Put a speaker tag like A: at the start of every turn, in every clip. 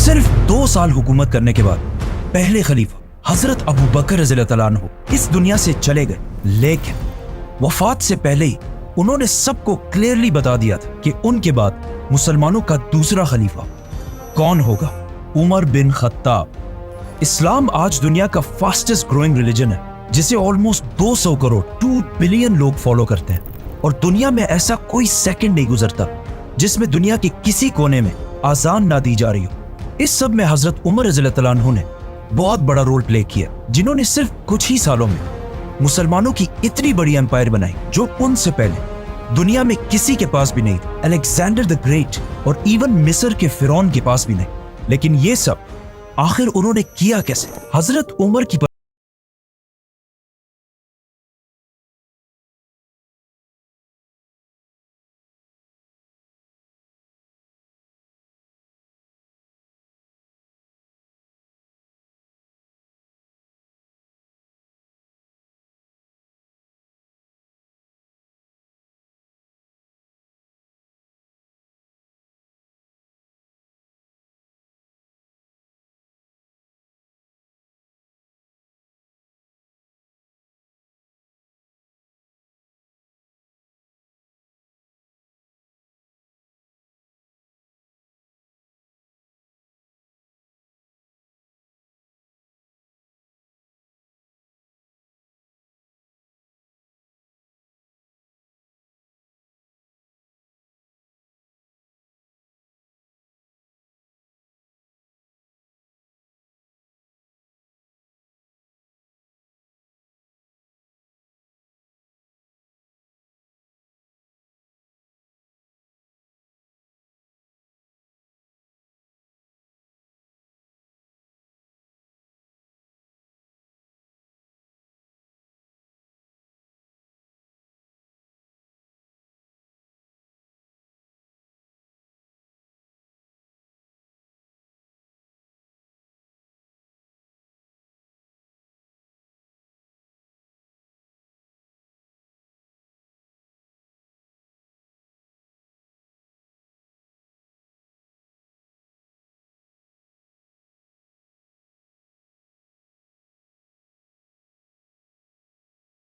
A: सिर्फ 2 साल हुकूमत करने के बाद पहले खलीफा हजरत अबू बकर रज़ी अल्लाह तआला अन्हु इस दुनिया से चले गए, लेकिन वफात से पहले ही उन्होंने सबको क्लियरली बता दिया था कि उनके बाद मुसलमानों का दूसरा खलीफा कौन होगा, उमर बिन खत्ताब। इस्लाम आज दुनिया का फास्टेस्ट ग्रोइंग रिलीजन है, जिसे ऑलमोस्ट 200 करोड़ 2 बिलियन लोग फॉलो करते हैं, और दुनिया में ऐसा कोई सेकंड नहीं गुजरता जिसमें दुनिया के किसी कोने में आजान ना दी जा रही हो। इस सब में हजरत उमर रज़ी अल्लाह तआला अन्हु ने बहुत बड़ा रोल प्ले किया, जिन्होंने सिर्फ कुछ ही सालों में मुसलमानों की इतनी बड़ी एम्पायर बनाई जो उनसे पहले दुनिया में किसी के पास भी नहीं था। अलेक्जेंडर द ग्रेट और इवन मिस्र के फिरौन के पास भी नहीं। लेकिन ये सब आखिर उन्होंने किया कैसे? हजरत उमर की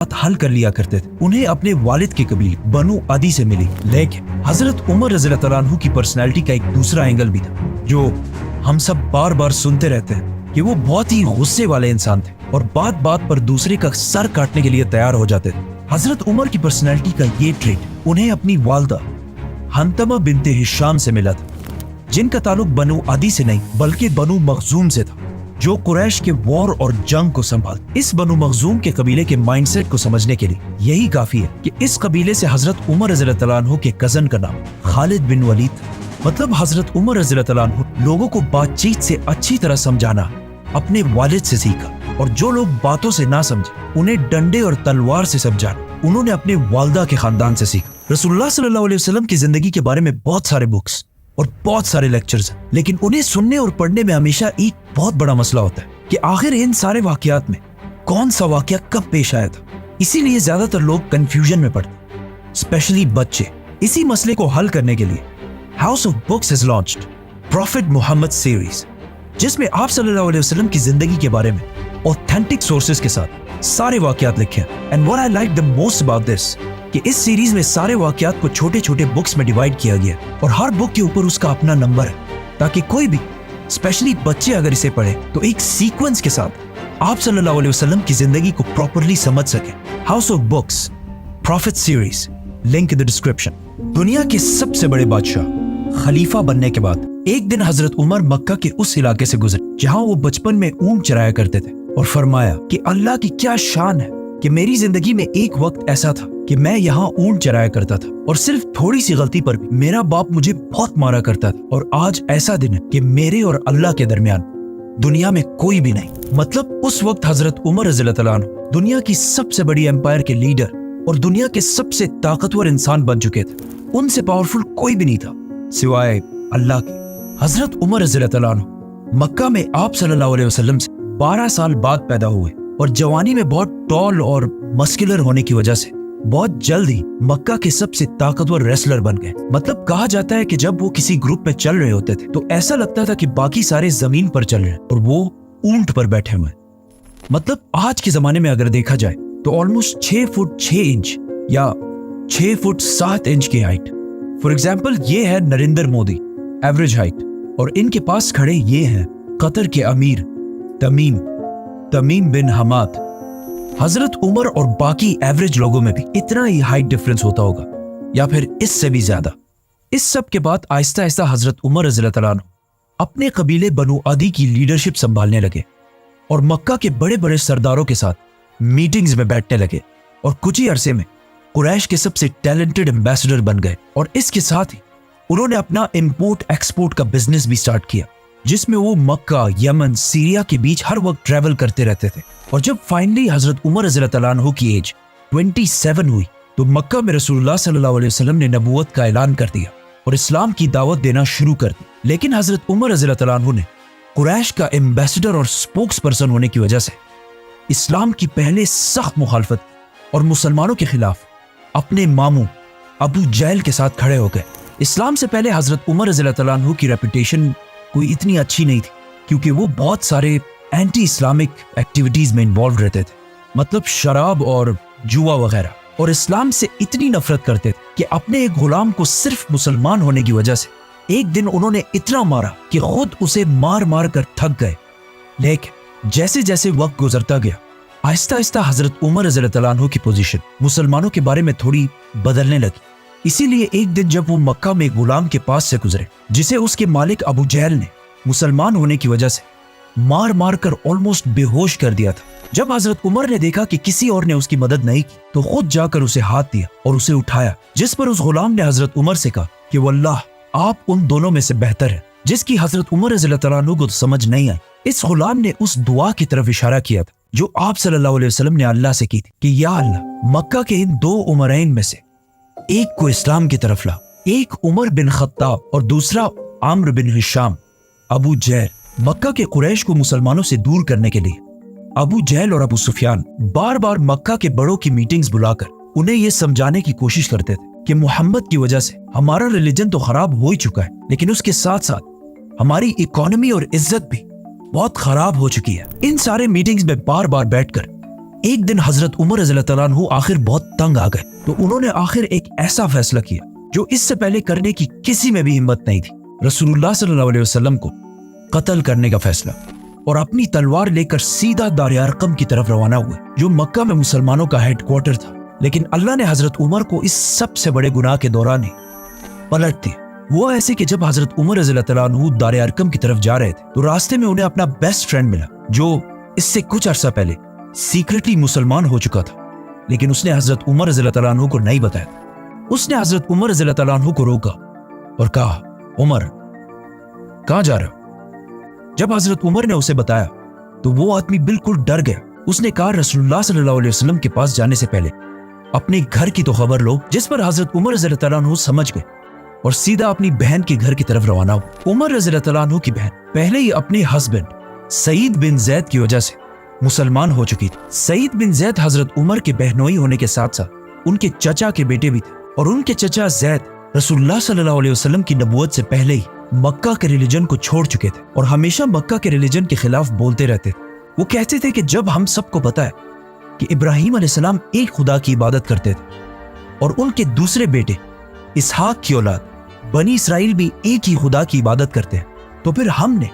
A: हल कर लिया करते थे, उन्हें अपने वालिद के कबीले बनु अदी से मिली। लेकिन हजरत उमर रज़ी अल्लाह तआला अन्हु की पर्सनैलिटी का एक दूसरा एंगल भी था, जो हम सब बार बार सुनते रहते हैं कि वो बहुत ही गुस्से वाले इंसान थे और बात बात पर दूसरे का सर काटने के लिए तैयार हो जाते थे। हजरत उमर की पर्सनैलिटी का ये ट्रेट उन्हें अपनी वालदा हंतमा बिनते हिशाम से मिला था, जिनका ताल्लुक बनु अदी से नहीं बल्कि बनु मखजूम से था, जो कुरैश के वॉर और जंग को संभाल। इस बनु मखजूम के कबीले के माइंडसेट को समझने के लिए यही काफी है कि इस कबीले से हजरत उमर रज़ी अल्लाह तआला अन्हु के कजन का नाम खालिद बिन वलीद था। मतलब हजरत उमर रज़ी अल्लाह तआला अन्हु लोगों को बातचीत से अच्छी तरह समझाना अपने वालिद से सीखा, और जो लोग बातों से ना समझे उन्हें डंडे और तलवार से समझाना उन्होंने अपने वालदा के खानदान से सीखा। रसूलुल्लाह सल्लल्लाहु अलैहि वसल्लम की जिंदगी के बारे में बहुत सारे बुक्स और बहुत सारे लेक्चर्स हैं, लेकिन उन्हें सुनने और पढ़ने में हमेशा एक बहुत बड़ा मसला होता है कि आखिर इन सारे वाकयात में कौन सा वाकया कब पेश आया था। इसीलिए ज्यादातर लोग कंफ्यूजन में पड़ते, स्पेशली बच्चे। इसी मसले को हल करने के लिए House of Books has launched Prophet Mohammad series, जिसमें आप सल्लल्लाहु अलैहि वसल्लम की जिंदगी के बारे में ऑथेंटिक सोर्सेज के साथ सारे वाकयात लिखे हैं। And what I like the most about this कि इस सीरीज में सारे वाकयात को छोटे छोटे बुक्स में डिवाइड किया गया, और हर बुक के ऊपर उसका अपना नंबर है, ताकि कोई भी स्पेशली बच्चे अगर इसे पढ़े तो एक सीक्वेंस के साथ आप सल्लल्लाहु अलैहि वसल्लम की जिंदगी को प्रॉपरली समझ सके। House of books profit series, link in the description. दुनिया के सबसे बड़े बादशाह खलीफा बनने के बाद एक दिन हजरत उमर मक्का के उस इलाके से गुजरे जहां वो बचपन में ऊंट चराया करते थे, और फरमाया कि अल्लाह की क्या शान है कि मेरी जिंदगी में एक वक्त ऐसा था कि मैं यहाँ ऊंट चराया करता था, और सिर्फ थोड़ी सी गलती पर भी मेरा बाप मुझे बहुत मारा करता था, और आज ऐसा दिन है कि मेरे और अल्लाह के दरमियान दुनिया में कोई भी नहीं। मतलब उस वक्त हजरत उमर रज़ी अल्लाह तआला अन्हु दुनिया की सबसे बड़ी एम्पायर के लीडर और दुनिया के सबसे ताकतवर इंसान बन चुके थे। उनसे पावरफुल कोई भी नहीं था सिवाय अल्लाह के। हजरत उमर रज़ी अल्लाह तआला अन्हु मक्का में आप सल्लल्लाहु अलैहि वसल्लम से 12 साल बाद पैदा हुए, और जवानी में बहुत टॉल और मस्कुलर होने की वजह से बहुत जल्द ही मक्का के सबसे ताकतवर रेसलर बन गए। मतलब कहा जाता है कि जब वो किसी ग्रुप में चल रहे होते थे तो ऐसा लगता था कि बाकी सारे जमीन पर चल रहे हैं और वो ऊंट पर बैठे हुए। मतलब आज के जमाने में अगर देखा जाए तो ऑलमोस्ट 6 फुट 6 इंच या 6 फुट 7 इंच की हाइट। फॉर एग्जाम्पल ये है नरेंद्र मोदी, एवरेज हाइट, और इनके पास खड़े ये हैं कतर के अमीर तमीम बिन हमाद। हजरत उमर और बाकी एवरेज लोगों में भी इतना ही हाइट डिफरेंस होता होगा या फिर इससे भी ज्यादा। इस सब के बाद आहिस्ता आहिस्ता हजरत उमर रज़ियल्लाहु अन्हु अपने कबीले बनु अदी की लीडरशिप संभालने लगे और मक्का के बड़े बड़े सरदारों के साथ मीटिंग्स में बैठने लगे और कुछ ही अरसे में कुरैश के सबसे टैलेंटेड एम्बेसडर बन गए। और इसके साथ ही उन्होंने अपना इंपोर्ट एक्सपोर्ट का बिजनेस भी स्टार्ट किया, जिसमें वो मक्का, यमन, सीरिया के बीच हर वक्त ट्रैवल करते रहते थे। और जब फाइनली हजरत उमर रज़ियल्लाहु अन्हु की एज 27 हुई तो मक्का में रसूलुल्लाह सल्लल्लाहु अलैहि वसल्लम ने नबूवत का ऐलान कर दिया और इस्लाम की दावत देना शुरू कर दी। लेकिन हजरत उमर रज़ियल्लाहु अन्हु ने कुरैश का एम्बेसडर और स्पोक्स पर्सन होने की वजह से इस्लाम की पहले सख्त मुखालफत और मुसलमानों के खिलाफ अपने मामू अबू जहल के साथ खड़े हो गए। इस्लाम से पहले हजरत उमर रज़ियल्लाहु अन्हु की रेपुटेशन कोई इतनी अच्छी नहीं थी क्योंकि वो बहुत सारे एंटी इस्लामिक एक्टिविटीज में इन्वॉल्व रहते थे, मतलब शराब और जुआ वगैरह, और इस्लाम से इतनी नफरत करते थे कि अपने एक गुलाम को सिर्फ मुसलमान होने की वजह से एक दिन उन्होंने इतना मारा कि खुद उसे मार मार कर थक गए। लेकिन जैसे जैसे वक्त गुजरता गया आहिस्ता आहिस्ता हजरत उमर रज़ियल्लाहु अन्हु की पोजीशन मुसलमानों के बारे में थोड़ी बदलने लगी। इसीलिए एक दिन जब वो मक्का में गुलाम के पास से गुजरे जिसे उसके मालिक अबू जहल ने मुसलमान होने की वजह से मार मार कर ऑलमोस्ट बेहोश कर दिया था, जब हजरत उमर ने देखा कि किसी और ने उसकी मदद नहीं की तो खुद जाकर उसे हाथ दिया और उसे उठाया, जिस पर उस गुलाम ने हजरत उमर से कहा कि वल्लाह आप उन दोनों में से बेहतर है, जिसकी हजरत उमर रज़ियल्लाहु अन्हु को तो समझ नहीं आई। इस गुलाम ने उस दुआ की तरफ इशारा किया था जो आप सल्लल्लाहु अलैहि वसल्लम ने अल्लाह से की थी कि या अल्लाह मक्का के इन 2 उमरैन में से एक को इस्लाम की तरफ ला, एक उमर बिन खत्ताब और दूसरा आम्र बिन हिशाम। अबू जहल मक्का के कुरैश को मुसलमानों से दूर करने के लिए अबू जहल और अबू सुफियान बार बार मक्का के बड़ों की मीटिंग्स बुलाकर उन्हें ये समझाने की कोशिश करते थे कि मोहम्मद की वजह से हमारा रिलीजन तो खराब हो ही चुका है, लेकिन उसके साथ साथ हमारी इकोनॉमी और इज्जत भी बहुत खराब हो चुकी है। इन सारे मीटिंग्स में बार बार बैठकर एक दिन हजरत उमर रज़ियल्लाहु अन्हु आखिर बहुत तंग आ गए, तो उन्होंने आखिर एक ऐसा फैसला किया जो इससे पहले करने की किसी में भी हिम्मत नहीं थी, रसूलुल्लाह सल्लल्लाहु अलैहि वसल्लम को कत्ल करने का फैसला, और अपनी तलवार लेकर सीधा दार अरकम की तरफ रवाना हुए जो मक्का में मुसलमानों का हेडक्वार्टर था। लेकिन अल्लाह ने हजरत उमर को इस सबसे बड़े गुनाह के दौरान ही पलट दिया। वो ऐसे कि जब हजरत उमर रज़ियल्लाहु अन्हु दार अरकम की तरफ जा रहे थे तो रास्ते में उन्हें अपना बेस्ट फ्रेंड मिला जो इससे कुछ अरसा पहले सीक्रेटली मुसलमान हो चुका था, लेकिन उसने हजरत उमर रज़ियल्लाहु अन्हु को नहीं बताया। उसने हजरत उमर रज़ियल्लाहु अन्हु को रोका और कहा, उमर कहाँ जा रहे हो? जब हजरत उमर ने उसे बताया तो वो आदमी बिल्कुल डर गया। उसने कहा, रसूलुल्लाह सल्लल्लाहु अलैहि वसल्लम के पास जाने से पहले अपने घर की तो खबर लो, जिस पर हजरत उमर रज़ियल्लाहु अन्हु समझ गए और सीधा अपनी बहन के घर की तरफ रवाना हुआ। उमर रज़ियल्लाहु अन्हु की बहन पहले ही अपने हस्बैंड सईद बिन जैद की वजह से मुसलमान हो चुकी थी। सईद बिन जैद हजरत उमर के बहनोई होने के साथ साथ उनके चचा के बेटे भी थे, और उनके चचा जैद रसूलुल्लाह सल्लल्लाहु अलैहि वसल्लम की नबूवत से पहले ही मक्का के रिलीजन को छोड़ चुके थे और हमेशा मक्का के रिलीजन के खिलाफ बोलते रहते थे। वो कहते थे कि जब हम सबको पता है कि इब्राहिम अलैहिस्सलाम एक खुदा की इबादत करते थे और उनके दूसरे बेटे इसहाक की औलाद बनी इसराइल भी एक ही खुदा की इबादत करते हैं, तो फिर हमने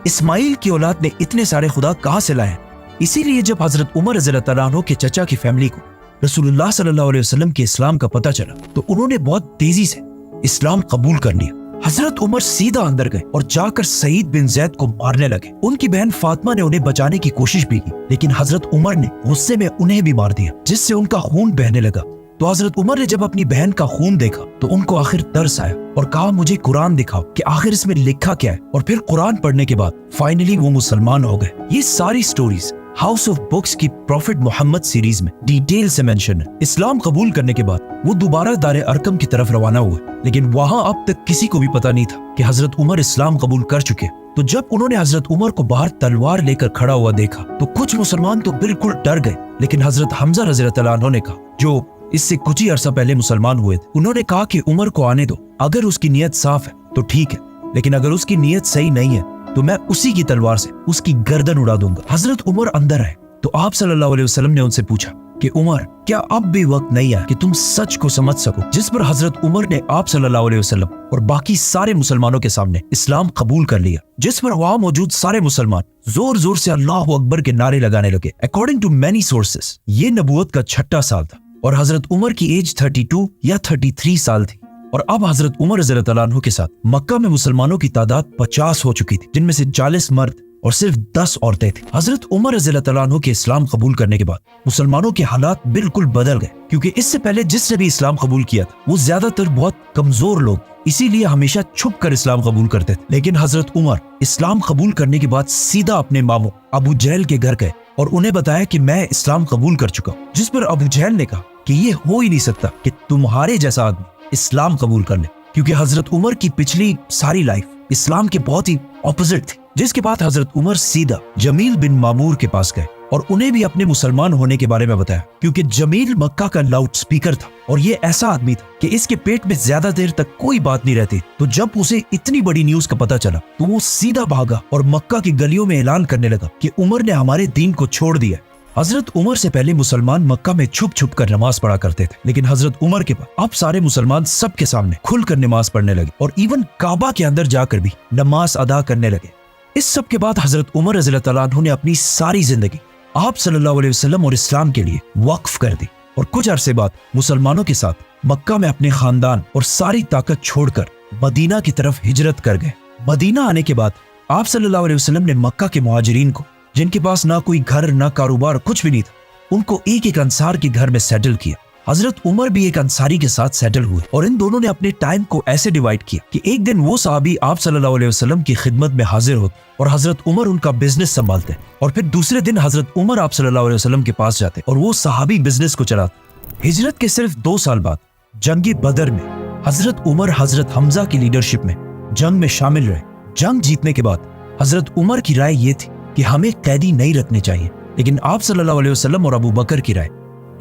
A: इस्माइल की औलाद ने इतने सारे खुदा कहां से लाए? इसीलिए जब हजरत उमर रज़ियल्लाहु अन्हु के चचा की फैमिली को रसूलुल्लाह सल्लल्लाहु अलैहि वसल्लम के इस्लाम का पता चला तो उन्होंने बहुत तेजी से इस्लाम कबूल कर लिया। हजरत उमर सीधा अंदर गए और जाकर सईद बिन जैद को मारने लगे। उनकी बहन फातिमा ने उन्हें बचाने की कोशिश भी की, लेकिन हजरत उमर ने गुस्से में उन्हें भी मार दिया, जिससे उनका खून बहने लगा। तो हजरत उमर ने जब अपनी बहन का खून देखा तो उनको आखिर तरस आया और कहा, मुझे कुरान दिखाओ कि आखिर इसमें लिखा क्या है। और फिर कुरान पढ़ने के बाद फाइनली वो मुसलमान हो गए। ये सारी स्टोरीज हाउस ऑफ बुक्स की प्रॉफिट मोहम्मद सीरीज में डिटेल से मेंशन है। इस्लाम कबूल करने के बाद वो दोबारा दार अरकम की तरफ रवाना हुए, लेकिन वहां अब तक किसी को भी पता नहीं था कि हजरत उमर इस्लाम कबूल कर चुके। तो जब उन्होंने हजरत उमर को बाहर तलवार लेकर खड़ा हुआ देखा तो कुछ मुसलमान तो बिल्कुल डर गए, लेकिन हजरत हमजा रज़ियल्लाहु अन्हु ने कहा, जो इससे कुछ ही अरसा पहले मुसलमान हुए थे। उन्होंने कहा कि उमर को आने दो, अगर उसकी नीयत साफ है तो ठीक है, लेकिन अगर उसकी नीयत सही नहीं है तो मैं उसी की तलवार से उसकी गर्दन उड़ा दूंगा। हजरत उमर अंदर आए तो आप सल्लल्लाहु अलैहि वसल्लम ने उनसे पूछा कि उमर, क्या अब भी वक्त नहीं आया कि तुम सच को समझ सको? जिस पर हजरत उमर ने आप सल्लल्लाहु अलैहि वसल्लम और बाकी सारे मुसलमानों के सामने इस्लाम कबूल कर लिया, जिस पर वहां मौजूद सारे मुसलमान जोर जोर से अल्लाह अकबर के नारे लगाने लगे। अकॉर्डिंग टू मैनी सोर्सेस ये नबूवत का 6ठा साल था और हजरत उमर की एज 32 या 33 साल थी। और अब हजरत उमर रज़ियल्लाहु अन्हु के साथ मक्का में मुसलमानों की तादाद 50 हो चुकी थी, जिनमें से 40 मर्द और सिर्फ 10 औरतें थी। हजरत उमर रज़ियल्लाहु अन्हु के इस्लाम कबूल करने के बाद मुसलमानों के हालात बिल्कुल बदल गए, क्योंकि इससे पहले जिसने भी इस्लाम कबूल किया था वो ज्यादातर बहुत कमजोर लोग, इसीलिए हमेशा छुप कर इस्लाम कबूल करते थे। लेकिन हजरत उमर इस्लाम कबूल करने के बाद सीधा अपने मामू अबू जहल के घर गए और उन्हें बताया कि मैं इस्लाम कबूल कर चुका हूँ, जिस पर अबू जहल ने कहा कि ये हो ही नहीं सकता कि तुम्हारे जैसा आदमी इस्लाम कबूल कर ले, क्योंकि हजरत उमर की पिछली सारी लाइफ इस्लाम के बहुत ही ऑपोजिट थी। जिसके बाद हजरत उमर सीधा जमील बिन मामूर के पास गए और उन्हें भी अपने मुसलमान होने के बारे में बताया, क्योंकि जमील मक्का का लाउड स्पीकर था और ये ऐसा आदमी था कि इसके पेट में ज्यादा देर तक कोई बात नहीं रहती। तो जब उसे इतनी बड़ी न्यूज का पता चला तो वो सीधा भागा और मक्का की गलियों में ऐलान करने लगा कि उमर ने हमारे दीन को छोड़ दिया। हजरत उमर से पहले मुसलमान मक्का में छुप छुप कर नमाज पढ़ा करते थे, लेकिन हजरत उमर के बाद अब सारे मुसलमान सबके सामने खुलकर नमाज पढ़ने लगे और इवन काबा के अंदर जाकर भी नमाज अदा करने लगे। इस सब के बाद हजरत उमर रज़ियल्लाहु अन्हु ने अपनी सारी जिंदगी आप सल्लल्लाहु अलैहि वसल्लम और इस्लाम के लिए वक्फ कर दी और कुछ अरसे बाद मुसलमानों के साथ मक्का में अपने खानदान और सारी ताकत छोड़कर मदीना की तरफ हिजरत कर गए। मदीना आने के बाद आप सल्लल्लाहु अलैहि वसल्लम ने मक्का के मुहाजिरीन को, जिनके पास ना कोई घर ना कारोबार कुछ भी नहीं था, उनको एक एक अंसार के घर में सेटल किया। हजरत उमर भी एक अंसारी के साथ सेटल हुए और इन दोनों ने अपने टाइम को ऐसे डिवाइड किया कि एक दिन वो सहाबी आप सल्लल्लाहु अलैहि वसल्लम की खिदमत में हाजिर होते और हजरत उमर उनका बिजनेस संभालते, और फिर दूसरे दिन हजरत उमर आप सल्लल्लाहु अलैहि वसल्लम के पास जाते और वो सहाबी बिजनेस को चलाते। हिजरत के सिर्फ 2 साल बाद जंग बदर में हजरत उमर हजरत हमजा की लीडरशिप में जंग में शामिल रहे। जंग जीतने के बाद हजरत उमर की राय ये थी कि हमें कैदी नहीं रखने चाहिए, लेकिन आप सल्लल्लाहु अलैहि वसल्लम और अबू बकर की राय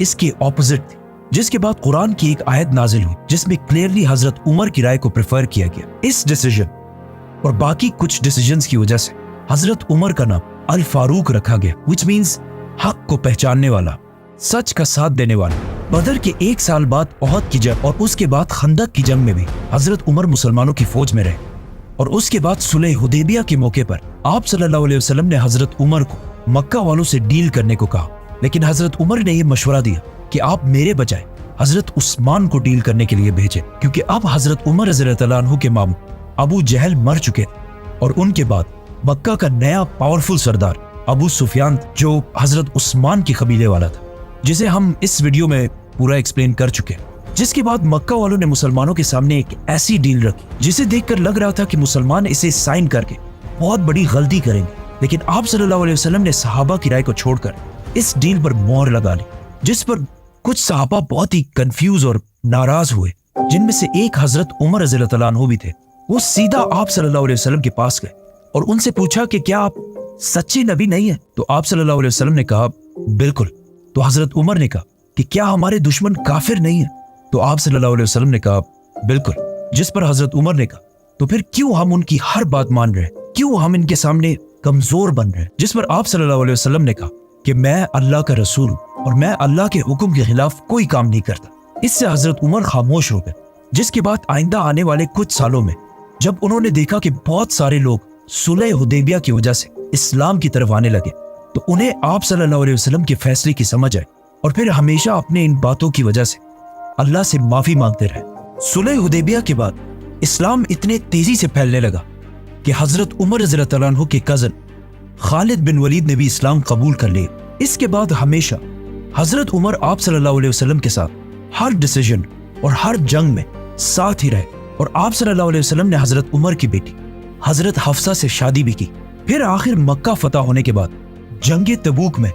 A: इसके ऑपोजिट थी, जिसके बाद कुरान की एक आयत नाजिल हुई जिसमें क्लियरली हजरत उमर की राय को प्रेफर किया गया। इस डिसीजन और बाकी कुछ डिसीजंस की वजह से हजरत उमर का नाम अल फारूक रखा गया, विच मींस हक को पहचानने वाला, सच का साथ देने वाला। बदर के 1 साल बाद ओहद की जंग और उसके बाद खंदक की जंग में भी हजरत उमर मुसलमानों की फौज में रहे, और उसके बाद सुलह हुदैबिया के मौके पर आप सल्लल्लाहु अलैहि वसल्लम ने हजरत उमर को मक्का वालों से डील करने को कहा, लेकिन हजरत उमर ने यह मशवरा दिया कि आप मेरे बजाय हजरत उस्मान को डील करने के लिए भेजें, क्योंकि अब हजरत उमर रज़ियल्लाहु अन्हु के मामू अबू जहल मर चुके थे और उनके बाद मक्का का नया पावरफुल सरदार अबू सुफियान जो हजरत उस्मान के कबीले वाला था, जिसे हम इस वीडियो में पूरा एक्सप्लेन कर चुके हैं। जिसके बाद मक्का वालों ने मुसलमानों के सामने एक ऐसी डील रखी जिसे देखकर लग रहा था कि मुसलमान इसे साइन करके बहुत बड़ी गलती करेंगे, लेकिन आप सल्लल्लाहु अलैहि वसल्लम ने सहाबा की राय को छोड़कर इस डील पर मोहर लगा ली, जिस पर कुछ सहाबा बहुत ही कंफ्यूज और नाराज हुए, जिनमें से एक हजरत उमर रज़ियल्लाहु अन्हु भी थे। वो सीधा आप सल्लल्लाहु अलैहि वसल्लम के पास गए और उनसे पूछा कि क्या आप सच्चे नबी नहीं है? तो आप सल्लल्लाहु अलैहि वसल्लम ने कहा बिल्कुल। तो हजरत उमर ने कहा कि क्या हमारे दुश्मन काफिर नहीं है? तो आप सल्लल्लाहु अलैहि वसल्लम ने कहा बिल्कुल। जिस पर हजरत उमर ने कहा तो फिर क्यों हम उनकी हर बात मान रहे हैं, क्यों हम इनके सामने कमजोर बन रहे हैं? जिस पर आप सल्लल्लाहु अलैहि वसल्लम ने कहा कि मैं अल्लाह का रसूल हूं और मैं अल्लाह के हुक्म के खिलाफ कोई काम नहीं करता। इससे हजरत उमर खामोश हो गए, जिसके बाद आइंदा आने वाले कुछ सालों में जब उन्होंने देखा कि बहुत सारे लोग सुलह हुदैबिया की वजह से इस्लाम की तरफ आने लगे, तो उन्हें आप सल्लल्लाहु अलैहि वसल्लम के फैसले की समझ आई और फिर हमेशा अपने इन बातों की वजह से अल्लाह से माफी मांगते रहे। सुलह हुदैबिया के बाद इस्लाम इतने तेजी से फैलने लगा कि हजरत उमर रज़ियल्लाहु अन्हु के कजन खालिद बिन वलीद ने भी इस्लाम कबूल कर लिया। इसके बाद हमेशा हजरत उमर आप सल्लल्लाहु अलैहि वसल्लम के साथ हर डिसीजन और हर जंग में साथ ही रहे, और आप सल्लल्लाहु अलैहि वसल्लम ने हजरत उमर की बेटी हजरत हफ्सा से शादी भी की। फिर आखिर मक्का फतह होने के बाद जंग तबूक में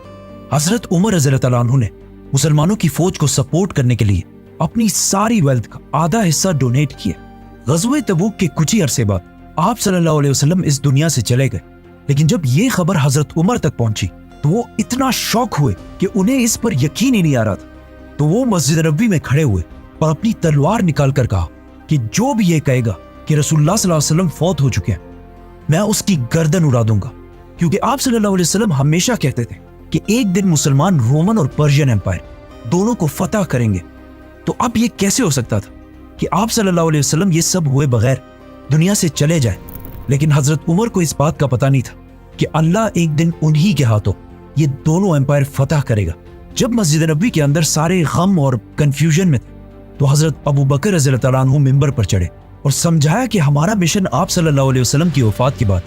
A: हजरत उमर रज़ियल्लाहु अन्हु ने मुसलमानों की फौज को सपोर्ट करने के लिए अपनी सारी वेल्थ का आधा हिस्सा डोनेट किया। ग़ज़वे तबूक के कुछ ही अरसे बाद आप सल्लल्लाहु अलैहि वसल्लम इस दुनिया से चले गए, लेकिन जब ये खबर हजरत उमर तक पहुंची तो वो इतना शॉक हुए कि उन्हें इस पर यकीन ही नहीं आ रहा था। तो वो मस्जिद नबवी में खड़े हुए और अपनी तलवार निकाल कर कहा कि जो भी ये कहेगा कि रसूलुल्लाह सल्लल्लाहु अलैहि वसल्लम फौत हो चुके हैं, मैं उसकी गर्दन उड़ा दूंगा। क्योंकि आप सल्लल्लाहु अलैहि वसल्लम हमेशा कहते थे कि एक दिन मुसलमान रोमन और पर्शियन एम्पायर दोनों को फतह करेंगे। तो अब ये कैसे हो सकता था कि आप सल्लल्लाहु अलैहि वसल्लम ये सब हुए बगैर दुनिया से चले जाए? लेकिन हजरत उमर को इस बात का पता नहीं था कि अल्लाह एक दिन उन्हीं के हाथों ये दोनों एम्पायर फतह करेगा। जब मस्जिद नबवी के अंदर सारे गम और कंफ्यूजन में थे तो हजरत अबू बकर रज़ियल्लाहु तआला अन्हु मिंबर पर चढ़े और समझाया कि हमारा मिशन आप सल्लल्लाहु अलैहि वसल्लम की वफात के बाद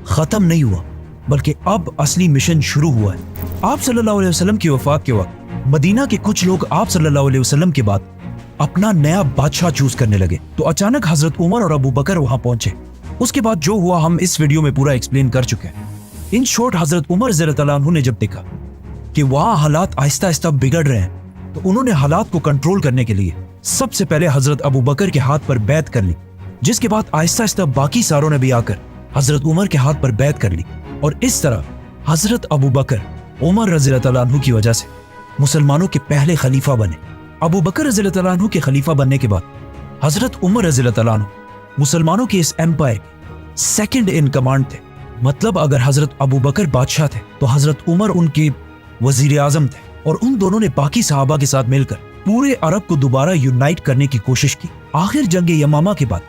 A: खत्म नहीं हुआ, बल्कि अब असली मिशन शुरू हुआ है। आप सल्लल्लाहु अलैहि वसल्लम की वफात के वक्त मदीना के कुछ लोग आप सल्लल्लाहु अलैहि वसल्लम के बाद अपना नया बादशाह चूज करने लगे। तो अचानक हजरत उमर और अबू बकर वहां पहुंचे। उसके बाद जो हुआ हम इस वीडियो में पूरा एक्सप्लेन कर चुके हैं। इन शॉर्ट हजरत उमर रज़ियल्लाहु तआला अन्हु ने जब देखा कि वहां हालात आहिस्ता आहिस्ता बिगड़ रहे हैं तो उन्होंने हालात को कंट्रोल करने के लिए सबसे पहले हजरत अबू बकर के हाथ पर बैत कर ली, जिसके बाद आहिस्ता आहिस्ता बाकी सारों ने भी आकर हजरत उमर के हाथ पर बैत कर ली। और इस तरह हजरत अबू बकर उमर रज़ियल्लाहु तआला अन्हु की वजह से मुसलमानों के पहले खलीफा बने। अबू बकर रज़ियल्लाहु तआला अन्हु के खलीफा बनने के बाद हजरत उमर रज़ियल्लाहु तआला अन्हु मुसलमानों के इस एम्पायर सेकंड इन कमांड थे। मतलब अगर हजरत अबू बकर बादशाह थे तो हजरत उमर उनके वजीर आजम थे, और उन दोनों ने बाकी सहाबा के साथ मिलकर पूरे अरब को दोबारा यूनाइट करने की कोशिश की। आखिर जंग यमामा के बाद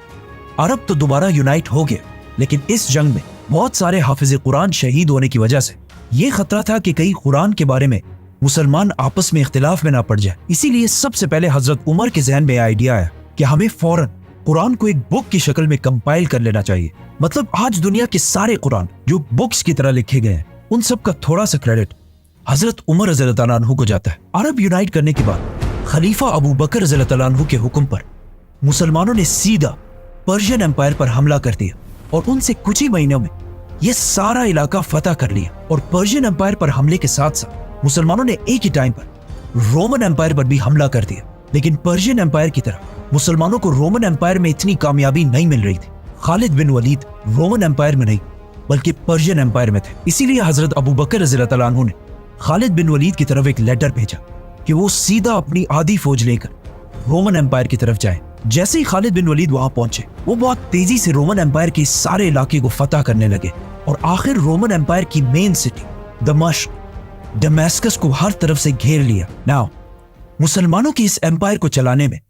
A: अरब तो दोबारा यूनाइट हो गया, लेकिन इस जंग में बहुत सारे हाफिज कुरान शहीद होने की वजह से ये खतरा था कि कहीं कुरान के बारे में मुसलमान आपस में इख्तिलाफ में ना पड़ जाए। इसीलिए सबसे पहले हजरत उमर के जहन में आइडिया आया कि हमें फौरन कुरान को एक बुक की शक्ल में कंपाइल कर लेना चाहिए। मतलब आज दुनिया के सारे कुरान जो बुक्स की तरह लिखे गए हैं, उन सब का थोड़ा सा क्रेडिट हजरत उमर रज़ियल्लाहु तआला अन्हु को जाता है। अरब यूनाइट करने के बाद खलीफा अबू बकर रज़ियल्लाहु तआला अन्हु के हुक्म पर मुसलमानों ने सीधा पर्शियन एम्पायर पर हमला कर दिया और उनसे कुछ ही महीनों में यह सारा इलाका फतह कर लिया। और पर्शियन एम्पायर पर हमले के साथ साथ मुसलमानों ने एक ही टाइम पर रोमन एम्पायर पर भी हमला कर दिया। लेकिन पर्शियन एम्पायर की तरह मुसलमानों को रोमन एम्पायर में इतनी कामयाबी नहीं मिल रही थी। खालिद बिन वलीद रोमन एम्पायर में नहीं बल्कि पर्शियन एम्पायर में थे। इसीलिए हजरत अबू बकर रज़ियल्लाहु तआला अन्हु ने खालिद बिन वलीद की तरफ एक लेटर भेजा कि वो सीधा अपनी आधी फौज लेकर रोमन एम्पायर की तरफ जाएं। जैसे ही खालिद बिन वलीद वहां पहुंचे, वो बहुत तेजी से रोमन एम्पायर के सारे इलाके को फतह करने लगे और आखिर रोमन एम्पायर की मेन सिटी दमिश्क दमेस्कस को हर तरफ से घेर लिया। नाउ मुसलमानों के इस एम्पायर को चलाने में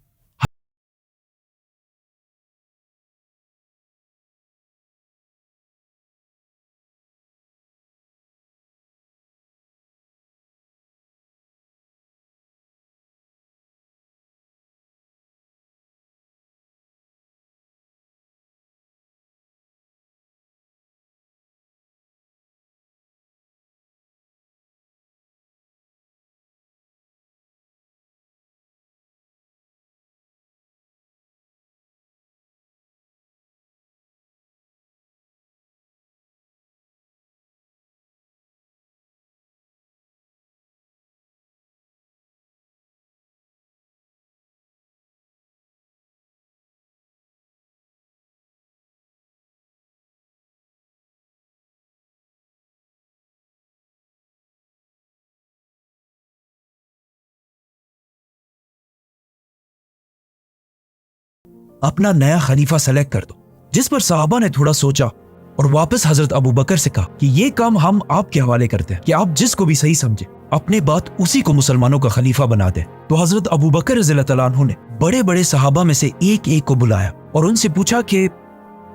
A: अपना नया खलीफा सेलेक्ट कर दो। जिस पर सहाबा ने थोड़ा सोचा और वापस हजरत अबू बकर से कहा कि ये काम हम आपके हवाले करते हैं कि आप जिसको भी सही समझे अपने बात उसी को मुसलमानों का खलीफा बना दे। तो हजरत अबू बकर रज़ियल्लाहु तआला अन्हु ने बड़े बड़े सहाबा में से एक एक को बुलाया और उनसे पूछा कि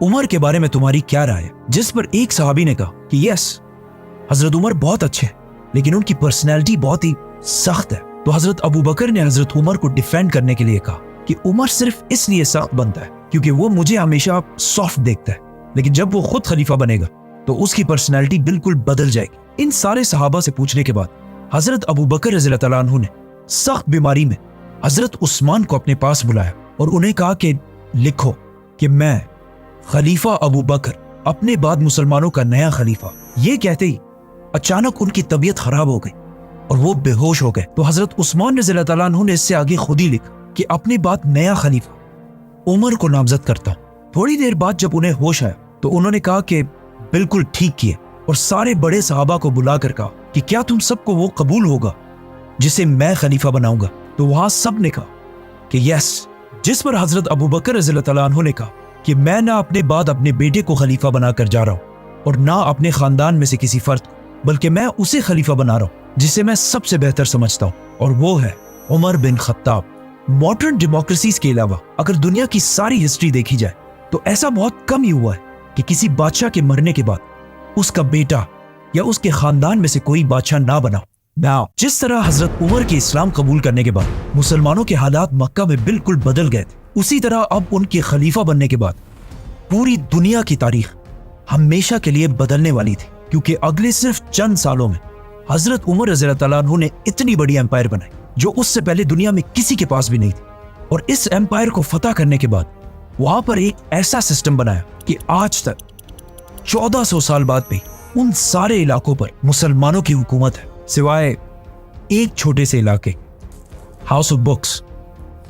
A: उमर के बारे में तुम्हारी क्या राय है। जिस पर एक सहाबी ने कहा कि यस, हजरत उमर बहुत अच्छे हैं, लेकिन उनकी पर्सनैलिटी बहुत ही सख्त है। तो हजरत अबू बकर ने हजरत उमर को डिफेंड करने के लिए कहा कि उमर सिर्फ इसलिए सख्त बनता है क्योंकि वो मुझे हमेशा सॉफ्ट देखता है, लेकिन जब वो खुद खलीफा बनेगा तो उसकी पर्सनैलिटी बिल्कुल बदल जाएगी। इन सारे सहाबा से पूछने के बाद हजरत अबू बकर रज़ियल्लाहु तआला अन्हु ने सख्त बीमारी में हजरत उस्मान को अपने पास बुलाया और उन्हें कहा कि लिखो कि मैं खलीफा अबू बकर अपने बाद मुसलमानों का नया खलीफा। ये कहते ही अचानक उनकी तबीयत खराब हो गई और वो बेहोश हो गए। तो हजरत उस्मान रज़ियल्लाहु तआला अन्हु ने इससे आगे खुद ही लिखा कि अपनी बात नया खलीफा उमर को नामजद करता हूं। थोड़ी देर बाद जब उन्हें होश आया तो उन्होंने कहा कि बिल्कुल ठीक किए और सारे बड़े सहाबा को बुलाकर कहा कि क्या तुम सबको वो कबूल होगा जिसे मैं खलीफा बनाऊंगा। तो वहां सब ने कहा कि यस, जिस पर हजरत अबू बकर रज़ियल्लाहु तआला अन्हु ने कहा कि मैं ना अपने बाद अपने बेटे को खलीफा बनाकर जा रहा हूं और ना अपने खानदान में से किसी फर्द को, बल्कि मैं उसे खलीफा बना रहा हूं जिसे मैं सबसे बेहतर समझता हूं, और वो है Umar bin Khattab. Modern democracies के अलावा अगर दुनिया की सारी हिस्ट्री देखी जाए तो ऐसा बहुत कम ही हुआ है कि किसी बादशाह के मरने के बाद उसका बेटा या उसके खानदान में से कोई बादशाह ना बना। नाउ जिस तरह हजरत उमर के इस्लाम कबूल करने के बाद मुसलमानों के हालात मक्का में बिल्कुल बदल गए थे, उसी तरह अब उनके खलीफा बनने के बाद पूरी दुनिया की तारीख हमेशा के लिए बदलने वाली थी, क्योंकि अगले सिर्फ चंद सालों में हजरत उमर रज़ियल्लाहु तआला अन्हु ने इतनी बड़ी एम्पायर बनाई जो उससे पहले दुनिया में किसी के पास भी नहीं थी। और इस एम्पायर को फतह करने के बाद वहां पर एक ऐसा सिस्टम बनाया कि आज तक 1400 साल बाद भी उन सारे इलाकों पर मुसलमानों की हुकूमत है, सिवाय एक छोटे से इलाके, house of books.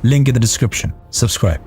A: Link in the description. Subscribe.